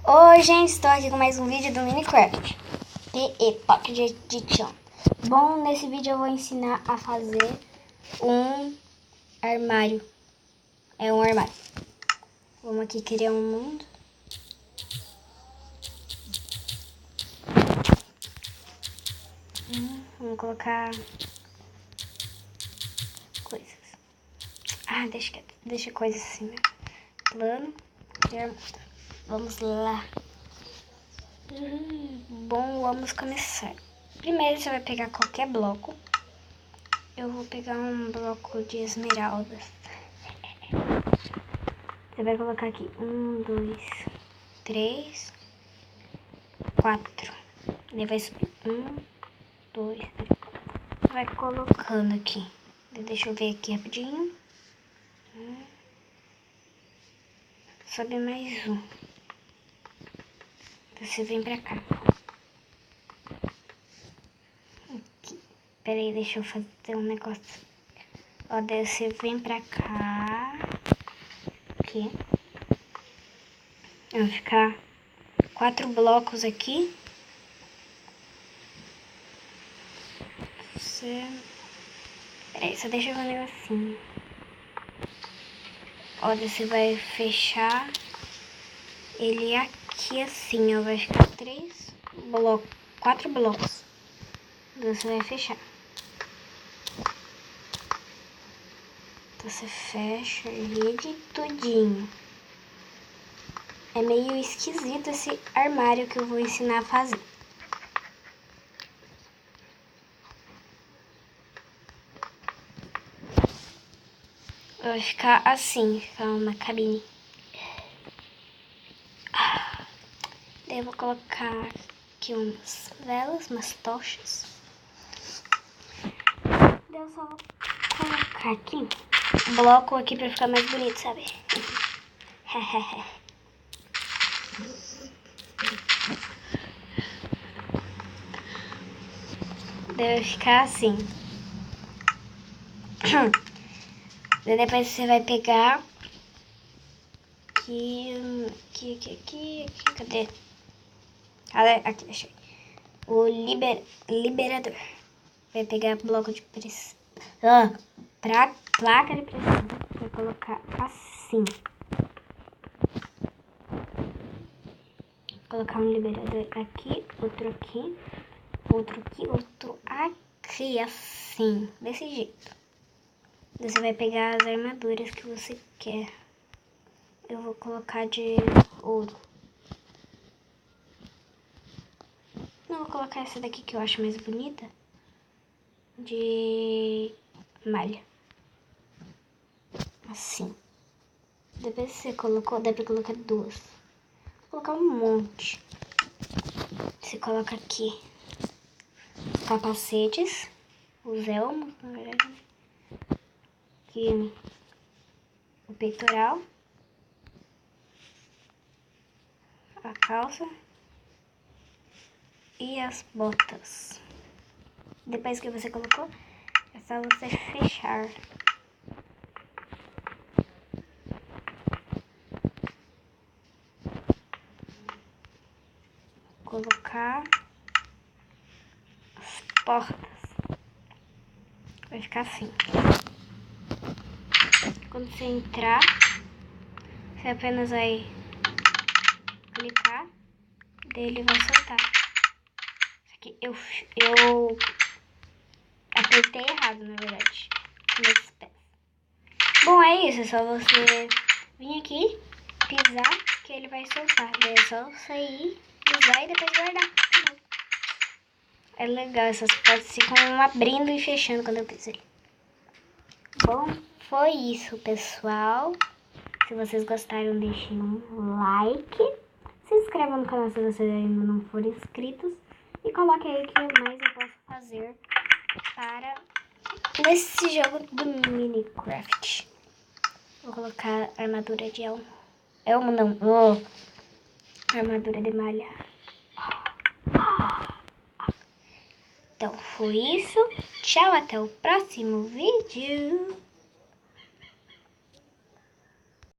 Oi gente, estou aqui com mais um vídeo do Minecraft PE Pocket Edition. Bom, nesse vídeo eu vou ensinar a fazer um armário. É um armário. Vamos aqui criar um mundo. Vamos colocar coisas. Deixa coisas assim, né? Plano, criar mundo. Vamos lá. Bom, vamos começar. Primeiro você vai pegar qualquer bloco. Eu vou pegar um bloco de esmeraldas. Você vai colocar aqui 1, 2, 3, 4. Ele vai subir 1, 2, 3. Vai colocando aqui. Deixa eu ver aqui rapidinho. Sobe mais um. Você vem pra cá. Aqui. Pera aí, deixa eu fazer um negócio. Ó, daí você vem pra cá. Aqui. Vai ficar 4 blocos aqui. Peraí, só deixa eu ver um negocinho. Ó, daí você vai fechar ele aqui assim, ó. Vai ficar 4 blocos. Daí você vai fechar. Então você fecha ele de tudinho. É meio esquisito esse armário que eu vou ensinar a fazer. Vai ficar assim, ficar uma cabine. Daí eu vou colocar aqui umas velas, umas tochas. Daí eu só vou colocar aqui um bloco aqui pra ficar mais bonito, sabe? Deve ficar assim. Daí depois você vai pegar aqui, cadê? Aqui, achei. O liberador. Vai pegar bloco de pressão. Placa de pressão. Vai colocar assim. Vou colocar um liberador aqui, outro aqui, outro aqui, outro aqui, assim, desse jeito. Você vai pegar as armaduras que você quer. Eu vou colocar de ouro. Não, vou colocar essa daqui que eu acho mais bonita. De malha. Assim. Depois que você colocou, dá pra colocar duas. Vou colocar um monte. Você coloca aqui os capacetes, os elmos, na verdade. Aqui o peitoral, a calça e as botas. Depois que você colocou, é só você fechar. Colocar as portas. Vai ficar assim. Quando você entrar, você apenas vai clicar, dele vai soltar. Isso aqui eu apertei errado, na verdade, nesses pés. Bom, é isso, é só você vir aqui, pisar, que ele vai soltar. Daí é só sair, usar e depois guardar. É legal, essas portas ficam abrindo e fechando quando eu pisei. Bom, foi isso, pessoal. Se vocês gostaram, deixem um like. Se inscrevam no canal se vocês ainda não forem inscritos. E coloque aí o que mais eu posso fazer para nesse jogo do Minecraft. Vou colocar armadura de elmo. Elmo não, armadura de malha. Então foi isso. Tchau, até o próximo vídeo.